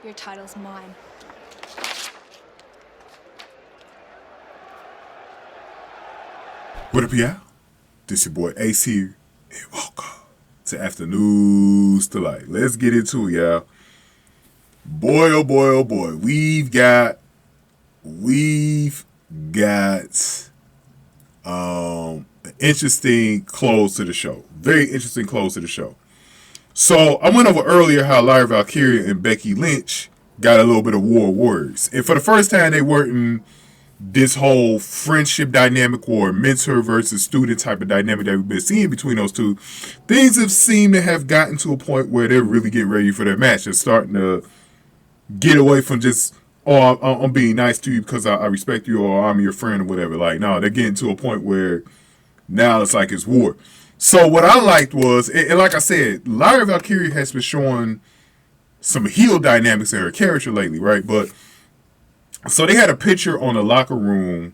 Your title's mine. What up, y'all? This your boy Ace here, and welcome to Afternoons Delight. Let's get into it, y'all. Boy, oh boy, oh boy, we've got an interesting close to the show. Very interesting close to the show. So I went over earlier how Lyra Valkyria and Becky Lynch got a little bit of war words, and for the first time they weren't in this whole friendship dynamic or mentor versus student type of dynamic that we've been seeing between those two. Things have seemed to have gotten to a point where they're really getting ready for their match. They're starting to get away from just, oh, I'm being nice to you because I respect you, or I'm your friend or whatever. Like, no, they're getting to a point where now it's like it's war. So what I liked was, and like I said, Lyra Valkyria has been showing some heel dynamics in her character lately, right? But so they had a picture on the locker room,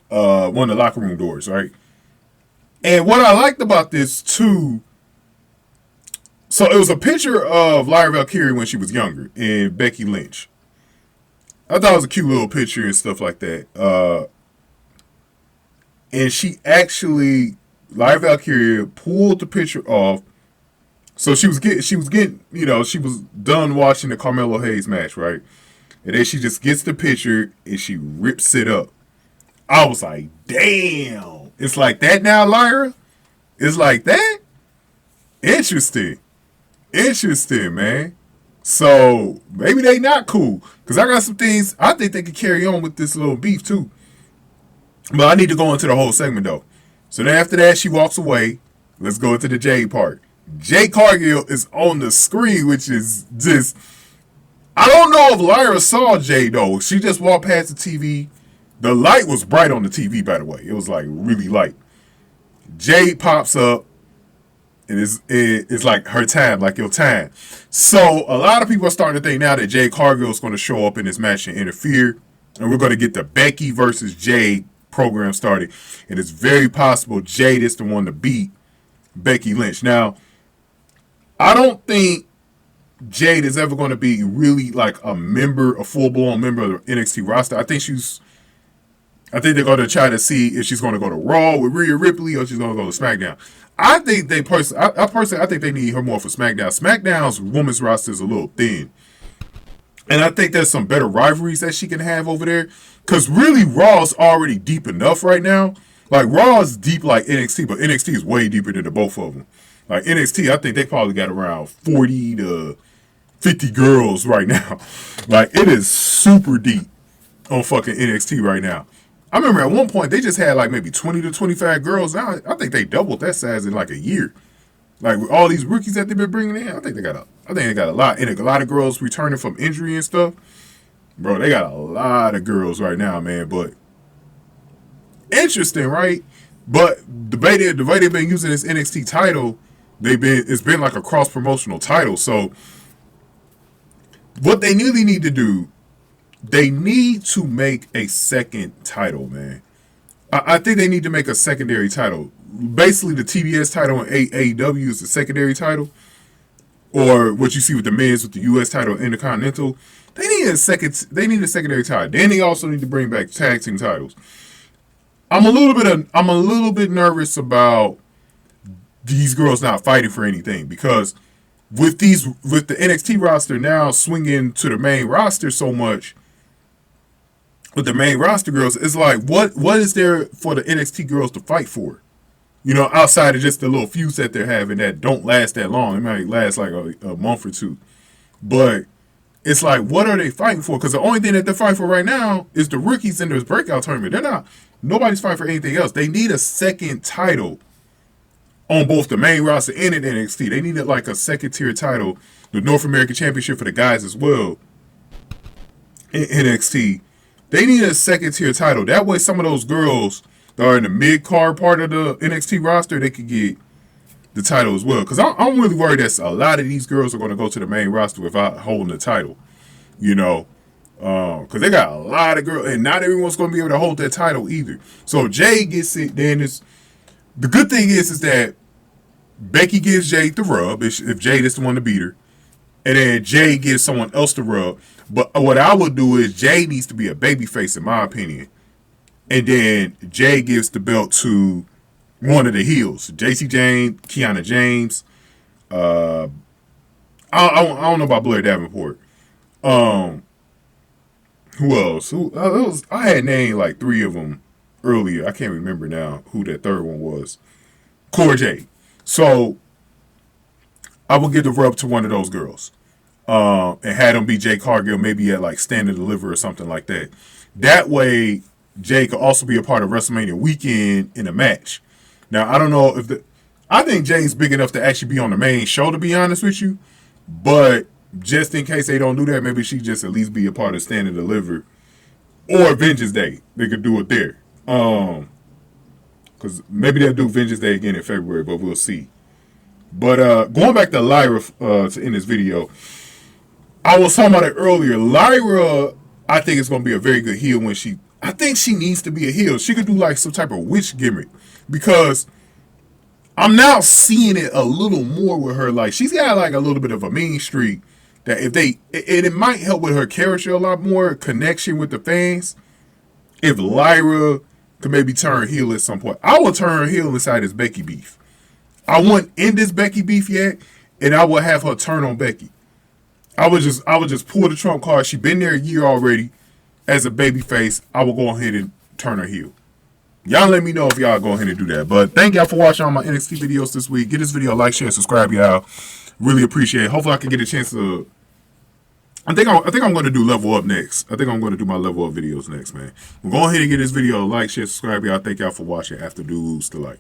one of the locker room doors, right? And what I liked about this too, so it was a picture of Lyra Valkyria when she was younger and Becky Lynch. I thought it was a cute little picture and stuff like that. And she actually, Lyra Valkyria pulled the picture off. So she was getting, you know, she was done watching the Carmelo Hayes match, right? And then she just gets the picture and she rips it up. I was like, damn. It's like that now, Lyra? It's like that? Interesting. Interesting, man. So maybe they not cool. Because I got some things I think they could carry on with this little beef too. But I need to go into the whole segment though. So then after that, she walks away. Let's go into the Jade part. Jade Cargill is on the screen, which is just... I don't know if Lyra saw Jade though. She just walked past the TV. The light was bright on the TV, by the way. It was like really light. Jade pops up, and it's like her time, like your time. So a lot of people are starting to think now that Jade Cargill is going to show up in this match and interfere, and we're going to get the Becky versus Jade program started. And it's very possible Jade is the one to beat Becky Lynch. Now, I don't think Jade is ever going to be really like a full-blown member of the NXT roster. I think they're going to try to see if she's going to go to Raw with Rhea Ripley or she's going to go to SmackDown. I think I think they need her more for SmackDown. SmackDown's women's roster is a little thin. And I think there's some better rivalries that she can have over there. Because really, Raw's already deep enough right now. Like, Raw is deep like NXT, but NXT is way deeper than the both of them. Like, NXT, I think they probably got around 40 to 50 girls right now. Like, it is super deep on fucking NXT right now. I remember at one point, they just had like maybe 20 to 25 girls. Now, I think they doubled that size in like a year. Like, with all these rookies that they've been bringing in, I think they got a lot. And a lot of girls returning from injury and stuff. Bro, they got a lot of girls right now, man. But interesting, right? But the way they've been using this NXT title, it's been like a cross-promotional title. So what they really need to do, they need to make a second title, man. I think they need to make a secondary title. Basically, the TBS title in AEW is the secondary title. Or what you see with the men's with the US title Intercontinental. They need a secondary title. Then they also need to bring back tag team titles. I'm a little bit nervous about these girls not fighting for anything, because with the NXT roster now swinging to the main roster so much, with the main roster girls, it's like, what is there for the NXT girls to fight for? You know, outside of just the little feuds that they're having that don't last that long. It might last like a month or two. But it's like, what are they fighting for? Because the only thing that they're fighting for right now is the rookies in this breakout tournament. Nobody's fighting for anything else. They need a second title on both the main roster and in NXT. They needed like a second tier title, the North American Championship for the guys as well in NXT. They need a second tier title. That way some of those girls that are in the mid-card part of the NXT roster, they could get the title as well. Because I'm really worried that a lot of these girls are going to go to the main roster without holding the title. You know, because they got a lot of girls, and not everyone's going to be able to hold that title either. So if Jade gets it, then the good thing is that Becky gives Jade the rub if Jade is the one to beat her. and then Jade gives someone else the rub. But what I would do is Jade needs to be a babyface, in my opinion. And then Jade gives the belt to one of the heels. JC James, Kiana James. I don't know about Blair Davenport. Who else? I had named like 3 of them earlier. I can't remember now who that third one was. Cora Jade. So I would give the rub to one of those girls. And had them be Jade Cargill, maybe at like Stand and Deliver or something like that. That way, Jade could also be a part of WrestleMania weekend in a match. Now, I don't know if I think Jade's big enough to actually be on the main show, to be honest with you. But just in case they don't do that, maybe she just at least be a part of Stand and Deliver or Vengeance Day. They could do it there. Because maybe they'll do Vengeance Day again in February, but we'll see. But going back to Lyra to end this video, I was talking about it earlier. Lyra, I think is going to be a very good heel when I think she needs to be a heel. She could do like some type of witch gimmick, because I'm now seeing it a little more with her. Like, she's got like a little bit of a mean streak that it might help with her character a lot more, connection with the fans. If Lyra could maybe turn heel at some point, I will turn her heel inside this Becky beef. I wouldn't end this Becky beef yet, and I will have her turn on Becky. I would just pull the trump card. She's been there a year already as a baby face. I will go ahead and turn her heel. Y'all let me know if y'all go ahead and do that. But thank y'all for watching all my NXT videos this week. Give this video a like, share, subscribe, y'all. Really appreciate it. Hopefully I can get a chance to. I think I'm going to do level up next. I think I'm going to do my level up videos next, man. Well, go ahead and give this video a like, share, subscribe, y'all. Thank y'all for watching. After dudes to like.